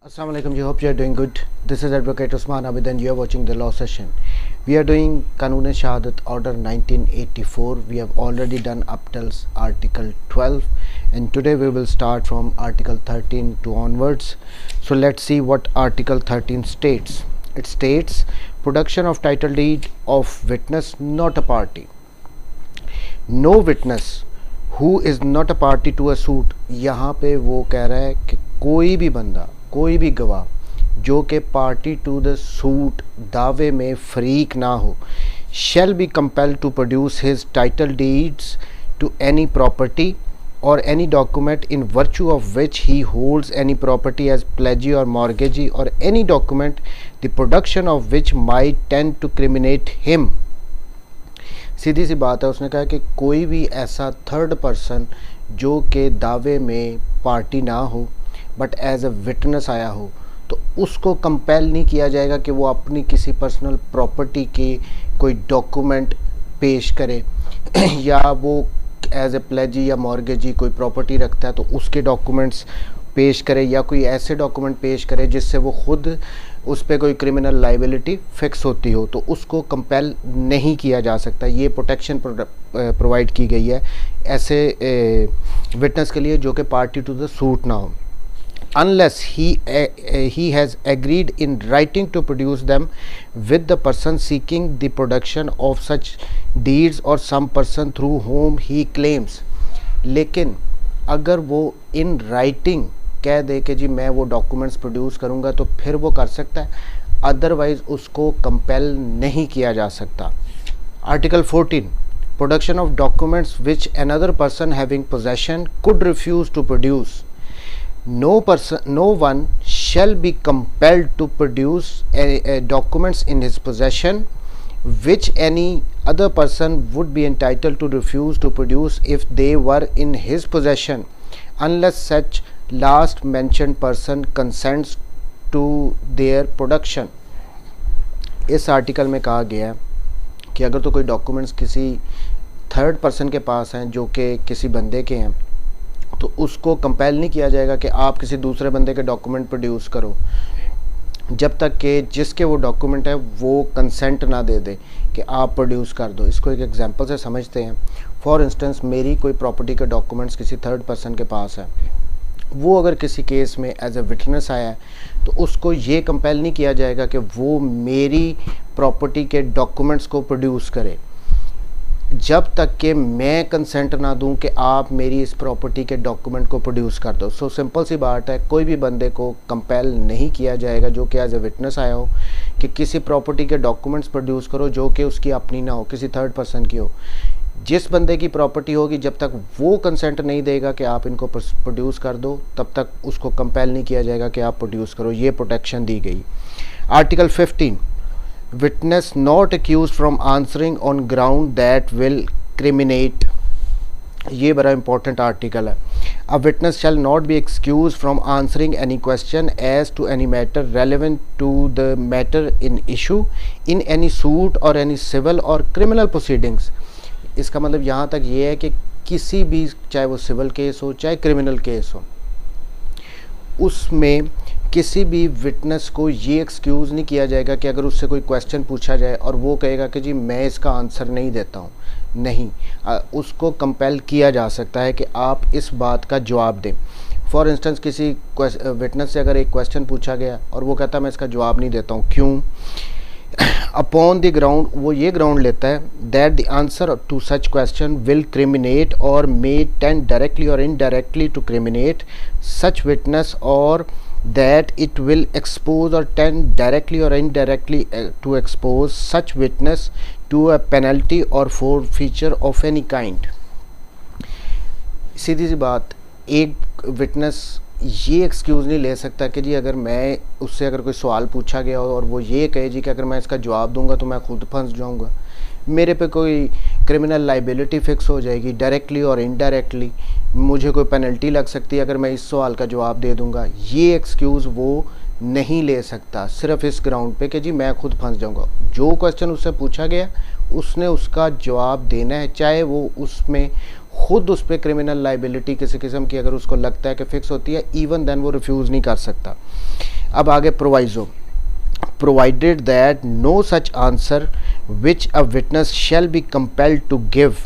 Assalamu alaikum. You hope you are doing good. This is Advocate Usman Abid and you are watching the law session. We are doing Qanun Shahadat Order 1984. We have already done up till Article 12 and today we will start from Article 13 to onwards. So let's see what Article 13 states. It states production of title deed of witness not a party. No witness who is not a party to a suit. यहाँ पे वो कह रहा है कि कोई भी बंदा, कोई भी गवाह जो कि पार्टी टू द सूट दावे में फरीक ना हो shall be compelled to produce his title deeds to any property or any document in virtue of which he holds any property as pledgee or mortgagee or any document the production of which might tend to criminate him. सीधी सी बात है, उसने कहा कि कोई भी ऐसा third person जो कि दावे में पार्टी ना हो बट एज अ विटनेस आया हो तो उसको कंपेल नहीं किया जाएगा कि वो अपनी किसी पर्सनल प्रॉपर्टी के कोई डॉक्यूमेंट पेश करे या वो एज ए प्लेजी या मॉर्गेजी कोई प्रॉपर्टी रखता है तो उसके डॉक्यूमेंट्स पेश करे या कोई ऐसे डॉक्यूमेंट पेश करे जिससे वो खुद उस पर कोई क्रिमिनल लाइबिलिटी फिक्स होती हो, तो उसको कंपेल नहीं किया जा सकता। ये प्रोटेक्शन प्रोवाइड की गई है ऐसे विटनेस के लिए जो कि पार्टी टू द सूट ना हो, unless he has agreed in writing to produce them with the person seeking the production of such deeds or some person through whom he claims. लेकिन अगर वो इन राइटिंग कह दे कि जी मैं वो documents produce करूँगा तो फिर वो कर सकता है, अदरवाइज़ उसको कंपेल नहीं किया जा सकता। Article 14 production of documents which another person having possession could refuse to produce. No one shall be compelled to produce documents in his possession which any other person would be entitled to refuse to produce if they were in his possession unless such last mentioned person consents to their production. इस article में कहा गया है कि अगर तो कोई documents किसी थर्ड पर्सन के पास हैं जो कि किसी बंदे के हैं तो उसको कंपेल नहीं किया जाएगा कि आप किसी दूसरे बंदे के डॉक्यूमेंट प्रोड्यूस करो जब तक कि जिसके वो डॉक्यूमेंट है वो कंसेंट ना दे दे कि आप प्रोड्यूस कर दो। इसको एक एग्जांपल से समझते हैं। फॉर इंस्टेंस मेरी कोई प्रॉपर्टी के डॉक्यूमेंट्स किसी थर्ड पर्सन के पास है, वो अगर किसी केस में एज ए विटनेस आया है तो उसको ये कंपेल नहीं किया जाएगा कि वो मेरी प्रॉपर्टी के डॉक्यूमेंट्स को प्रोड्यूस करे जब तक कि मैं कंसेंट ना दूं कि आप मेरी इस प्रॉपर्टी के डॉक्यूमेंट को प्रोड्यूस कर दो। सो सिंपल सी बात है, कोई भी बंदे को कंपेल नहीं किया जाएगा जो कि एज ए विटनेस आया हो कि किसी प्रॉपर्टी के डॉक्यूमेंट्स प्रोड्यूस करो जो कि उसकी अपनी ना हो, किसी थर्ड पर्सन की हो। जिस बंदे की प्रॉपर्टी होगी जब तक वो कंसेंट नहीं देगा कि आप इनको प्रोड्यूस कर दो तब तक उसको कंपेल नहीं किया जाएगा कि आप प्रोड्यूस करो। ये प्रोटेक्शन दी गई। Article 15 witness not accused from answering on ground that will criminate. ये बड़ा इंपॉर्टेंट आर्टिकल है। A witness shall not be excused from answering any question as to any matter relevant to the matter in issue in any suit or any civil or criminal proceedings. इसका मतलब यहाँ तक ये है कि किसी भी, चाहे वो सिविल केस हो चाहे क्रिमिनल केस हो, उसमें किसी भी विटनेस को ये एक्सक्यूज़ नहीं किया जाएगा कि अगर उससे कोई क्वेश्चन पूछा जाए और वो कहेगा कि जी मैं इसका आंसर नहीं देता हूँ, नहीं, उसको कंपेल किया जा सकता है कि आप इस बात का जवाब दें। फॉर इंस्टेंस किसी विटनेस से अगर एक क्वेश्चन पूछा गया और वो कहता है मैं इसका जवाब नहीं देता हूँ, क्यों? अपॉन द ग्राउंड, वो ये ग्राउंड लेता है that the answer to such question will criminate or may tend directly or indirectly to criminate such witness or that it will expose or tend directly or indirectly to expose such witness to a penalty or forfeiture of any kind. सीधी सी बात, एक witness ये excuse नहीं ले सकता कि जी अगर मैं उससे अगर कोई सवाल पूछा गया और वो ये कहे जी कि अगर मैं इसका जवाब दूंगा तो मैं खुद फंस जाऊंगा, मेरे पे कोई क्रिमिनल लाइबिलिटी फ़िक्स हो जाएगी डायरेक्टली और इनडायरेक्टली, मुझे कोई पेनल्टी लग सकती है अगर मैं इस सवाल का जवाब दे दूंगा। ये एक्सक्यूज़ वो नहीं ले सकता सिर्फ इस ग्राउंड पे कि जी मैं खुद फंस जाऊंगा। जो क्वेश्चन उससे पूछा गया उसने उसका जवाब देना है, चाहे वो उसमें खुद उस पर क्रिमिनल लाइबिलिटी किसी किस्म की अगर उसको लगता है कि फिक्स होती है, इवन देन वो रिफ्यूज़ नहीं कर सकता। अब आगे proviso, provided that no such answer which a witness shall be compelled to give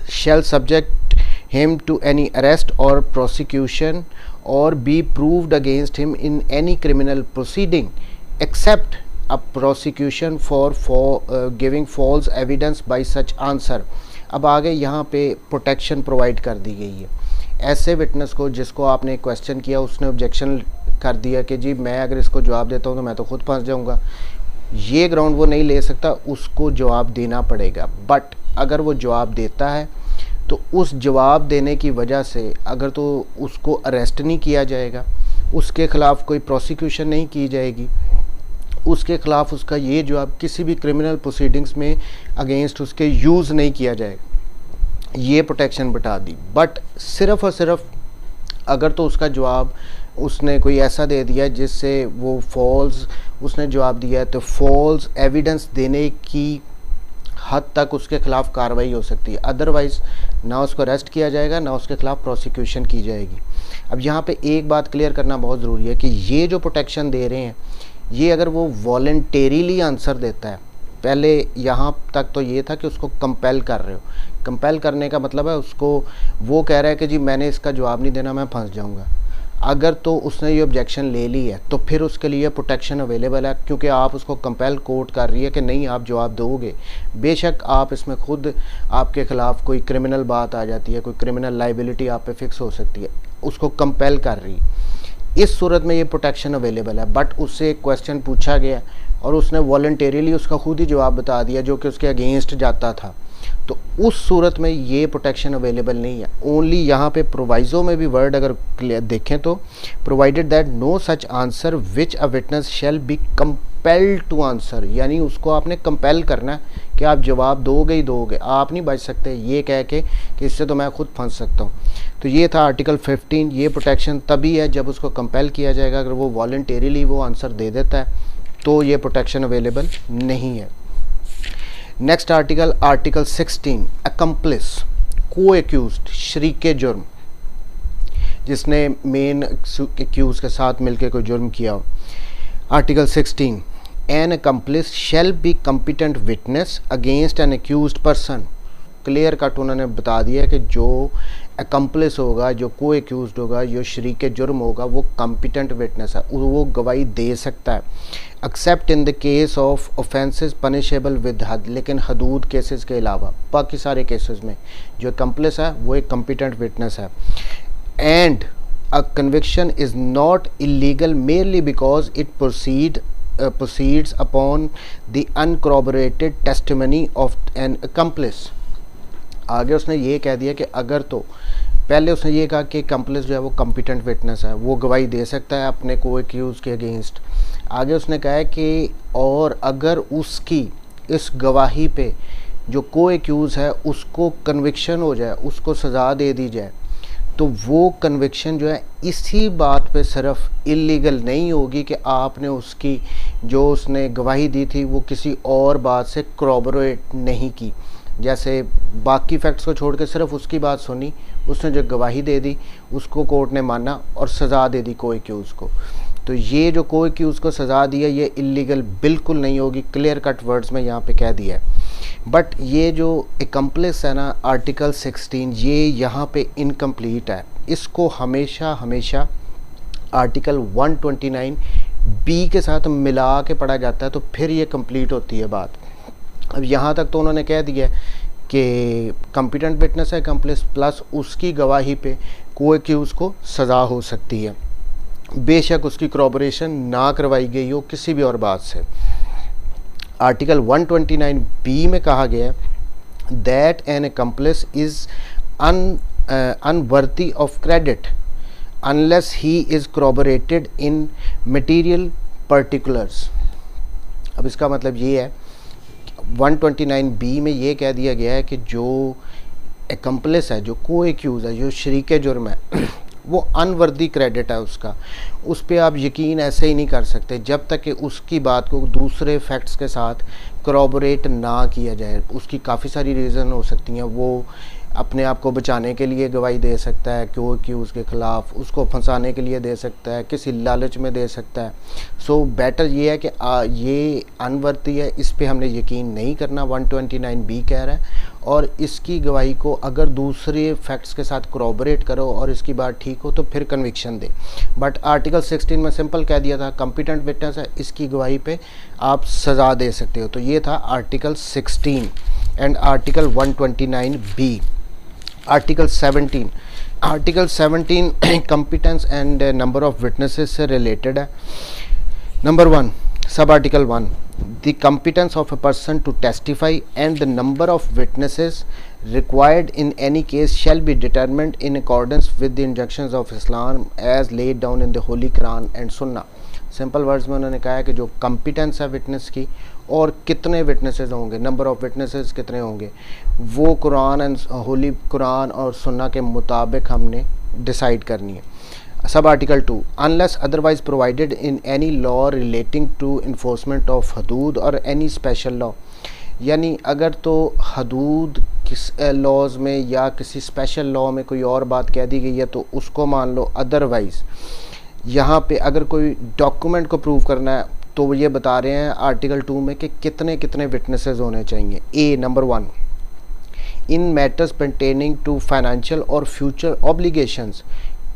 shall subject him to any arrest or prosecution or be proved against him in any criminal proceeding except a prosecution for giving false evidence by such answer। अब आगे यहाँ पे protection provide कर दी गई है ऐसे witness को जिसको आपने क्वेश्चन किया, उसने ऑब्जेक्शन कर दिया कि जी मैं अगर इसको जवाब देता हूँ तो मैं तो खुद फंस जाऊँगा, ये ग्राउंड वो नहीं ले सकता, उसको जवाब देना पड़ेगा। बट अगर वो जवाब देता है तो उस जवाब देने की वजह से अगर तो उसको अरेस्ट नहीं किया जाएगा, उसके ख़िलाफ़ कोई प्रोसिक्यूशन नहीं की जाएगी, उसके ख़िलाफ़ उसका ये जवाब किसी भी क्रिमिनल प्रोसीडिंग्स में अगेंस्ट उसके यूज़ नहीं किया जाएगा, ये प्रोटेक्शन बता दी। बट सिर्फ़ और सिर्फ अगर तो उसका जवाब उसने कोई ऐसा दे दिया जिससे वो फॉल्स उसने जवाब दिया है, तो फॉल्स एविडेंस देने की हद तक उसके ख़िलाफ़ कार्रवाई हो सकती है। अदरवाइज़ ना उसको अरेस्ट किया जाएगा, ना उसके ख़िलाफ़ प्रोसिक्यूशन की जाएगी। अब यहाँ पे एक बात क्लियर करना बहुत ज़रूरी है कि ये जो प्रोटेक्शन दे रहे हैं, ये अगर वो वॉलंटेरीली आंसर देता है, पहले यहाँ तक तो ये था कि उसको कंपेल कर रहे हो। कंपेल करने का मतलब है उसको वो कह रहा है कि जी मैंने इसका जवाब नहीं देना, मैं फंस जाऊँगा। अगर तो उसने ये ऑब्जेक्शन ले ली है तो फिर उसके लिए प्रोटेक्शन अवेलेबल है, क्योंकि आप उसको कंपेल कोर्ट कर रही है कि नहीं आप जवाब दोगे। बेशक आप इसमें खुद आपके ख़िलाफ़ कोई क्रिमिनल बात आ जाती है, कोई क्रिमिनल लाइबिलिटी आप पे फिक्स हो सकती है, उसको कंपेल कर रही, इस सूरत में ये प्रोटेक्शन अवेलेबल है। बट उससे एक क्वेश्चन पूछा गया और उसने वॉलंटेरीली उसका खुद ही जवाब बता दिया जो कि उसके अगेंस्ट जाता था, तो उस सूरत में ये प्रोटेक्शन अवेलेबल नहीं है। ओनली यहाँ पे प्रोवाइजो में भी वर्ड अगर देखें तो provided that no such answer which a witness shall be compelled to answer, यानी उसको आपने कंपेल करना है कि आप जवाब दोगे ही दोगे, आप नहीं बच सकते ये कह के कि इससे तो मैं खुद फंस सकता हूँ। तो ये था आर्टिकल 15। ये प्रोटेक्शन तभी है जब उसको कंपेल किया जाएगा। अगर वो वॉलंटेरीली वो आंसर दे देता है तो ये प्रोटेक्शन अवेलेबल नहीं है। नेक्स्ट आर्टिकल, आर्टिकल 16, अकम्प्लिस, को एक्यूज्ड, शरीक जुर्म, जिसने मेन एक्यूज के साथ मिलकर कोई जुर्म किया हो। Article 16, an accomplice shall be competent witness against an accused person. Clear cut उन्होंने बता दिया कि जो अकम्प्लिस होगा, जो को एक्यूज्ड होगा, जो शरीक जुर्म होगा, वो कॉम्पिटेंट विटनेस है, वो गवाही दे सकता है, accept in the case of offences punishable with हद, लेकिन हदूद केसेस के अलावा बाकी सारे केसेस में जो अकम्प्लिस है वो एक कॉम्पिटेंट विटनेस है। And a conviction is not illegal merely because it proceeds upon the uncorroborated testimony of an accomplice। आगे उसने ये कह दिया कि अगर तो पहले उसने ये कहा कि कंप्लेस जो है वो कॉम्पिटेंट विटनेस है, वो गवाही दे सकता है अपने को एक्यूज़ के अगेंस्ट। आगे उसने कहा है कि और अगर उसकी इस गवाही पे जो को एक्यूज़ है उसको कन्विक्शन हो जाए, उसको सज़ा दे दी जाए, तो वो कन्विक्शन जो है इसी बात पे सिर्फ इलीगल नहीं होगी कि आपने उसकी जो उसने गवाही दी थी वो किसी और बात से corroborate नहीं की। जैसे बाकी फैक्ट्स को छोड़ के सिर्फ उसकी बात सुनी, उसने जो गवाही दे दी उसको कोर्ट ने माना और सज़ा दे दी को एक्यूज़ को। तो ये जो को एक्यूज़ को सज़ा दिया ये इलीगल बिल्कुल नहीं होगी, क्लियर कट वर्ड्स में यहाँ पे कह दिया है। बट ये जो एकम्प्लिस है ना, आर्टिकल 16, ये यहाँ पे इनकम्प्लीट है। इसको हमेशा हमेशा आर्टिकल 129 बी के साथ मिला के पढ़ा जाता है, तो फिर ये कंप्लीट होती है बात। अब यहाँ तक तो उन्होंने कह दिया कि कॉम्पिटेंट विटनेस है एकम्प्लिस, प्लस उसकी गवाही पे को एक्यूज़ को सज़ा हो सकती है, बेशक उसकी corroboration ना करवाई गई हो किसी भी और बात से। आर्टिकल 129 बी में कहा गया है that an accomplice is unworthy of credit unless he is corroborated in material particulars। अब इसका मतलब ये है 129 बी में ये कह दिया गया है कि जो accomplice है, जो को एक्यूज़ है, जो शरीक जुर्म है, वो अनवर्दी क्रेडिट है उसका, उस पर आप यकीन ऐसे ही नहीं कर सकते जब तक कि उसकी बात को दूसरे फैक्ट्स के साथ corroborate ना किया जाए। उसकी काफ़ी सारी रीज़न हो सकती हैं, वो अपने आप को बचाने के लिए गवाही दे सकता है, क्योंकि उसके ख़िलाफ़ उसको फंसाने के लिए दे सकता है, किसी लालच में दे सकता है। सो बेटर ये है कि ये अनवर्ती है, इस पे हमने यकीन नहीं करना, 129B कह रहा है। और इसकी गवाही को अगर दूसरे फैक्ट्स के साथ corroborate करो और इसकी बात ठीक हो तो फिर कन्विक्शन दे। बट आर्टिकल 16 में सिंपल कह दिया था कॉम्पिटेंट विटनेस है, इसकी गवाही पे आप सज़ा दे सकते हो। तो ये था article 16 and article 129B। Article 17 competence and number of witnesses से रिलेटेड है। Number 1 sub article 1 the competence of a person to testify and the number of witnesses required in any case shall be determined in accordance with the injunctions of Islam as laid down in the Holy Quran and Sunnah। Simple words में उन्होंने कहा है कि जो competence है witness की और कितने विटनेसेस होंगे, नंबर ऑफ विटनेसेस कितने होंगे, वो कुरान एंड होली कुरान और सुन्ना के मुताबिक हमने डिसाइड करनी है। Sub article 2 unless otherwise provided in any law relating to enforcement of Hudood or any special law, यानी अगर तो हदूद किस लॉज में या किसी स्पेशल लॉ में कोई और बात कह दी गई है तो उसको मान लो। अदरवाइज़ यहाँ पे अगर कोई डॉक्यूमेंट को प्रूव करना है तो ये बता रहे हैं आर्टिकल 2 में कि कितने कितने विटनेसेस होने चाहिए। A number 1 in matters pertaining to financial or future obligations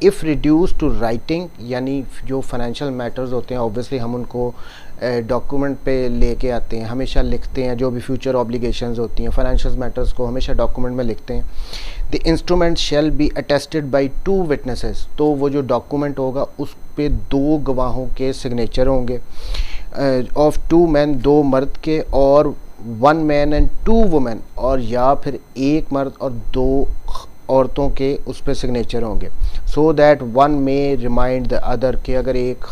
if reduce to writing, यानी जो फाइनेंशियल मैटर्स होते हैं ऑब्वियसली हम उनको डॉक्यूमेंट पे लेके आते हैं, हमेशा लिखते हैं। जो भी फ्यूचर ऑब्लिगेशंस होती हैं फाइनेंशियल मैटर्स को हमेशा डॉक्यूमेंट में लिखते हैं। The instrument shall be attested bye 2 witnesses, तो वो जो डॉक्यूमेंट होगा उस पे 2 गवाहों के सिग्नेचर होंगे। ऑफ 2 मैन, 2 मर्द के, और 1 मैन एंड 2 वुमेन, और या फिर 1 मर्द और 2 औरतों के उस पर सिग्नेचर होंगे। सो दैट वन में रिमाइंड द अदर, कि अगर एक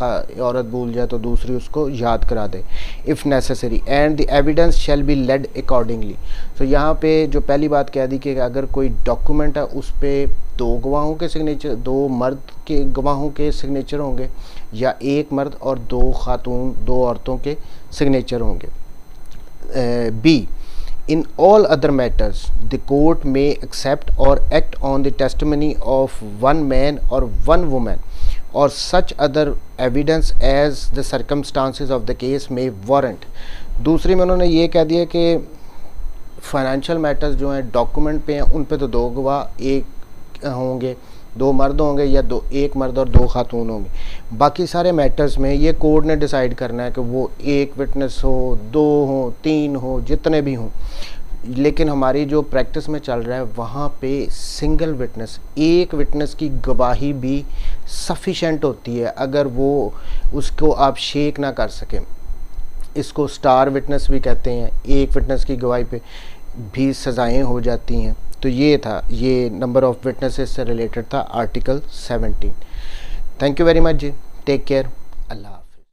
औरत भूल जाए तो दूसरी उसको याद करा दे if necessary, and the evidence shall be led accordingly. तो यहाँ पे जो पहली बात कह दी कि अगर कोई डॉक्यूमेंट है उस पर 2 गवाहों के सिग्नेचर, 2 मर्द के गवाहों के सिग्नेचर होंगे, या 1 मर्द और 2 खातून 2 औरतों के सिग्नेचर होंगे। B In all other matters, the court may accept or act on the testimony of 1 man or 1 woman or such other evidence as the circumstances of the case may warrant। दूसरी में उन्होंने ये कह दिया कि financial matters जो हैं document पे हैं उन पे तो 2 गवाह एक होंगे, 2 मर्द होंगे या 1 मर्द और 2 खातून होंगे। बाकी सारे मैटर्स में ये कोर्ट ने डिसाइड करना है कि वो 1 विटनेस हो, 2 हो, 3 हो, जितने भी हों। लेकिन हमारी जो प्रैक्टिस में चल रहा है वहाँ पे सिंगल विटनेस, 1 विटनेस की गवाही भी सफिशेंट होती है अगर वो उसको आप शेक ना कर सकें। इसको स्टार विटनेस भी कहते हैं। 1 विटनेस की गवाही पे भी सज़ाएँ हो जाती हैं। तो ये था, ये नंबर ऑफ़ विटनेसेस से रिलेटेड था article 17। Thank you very much ji, take care, Allah.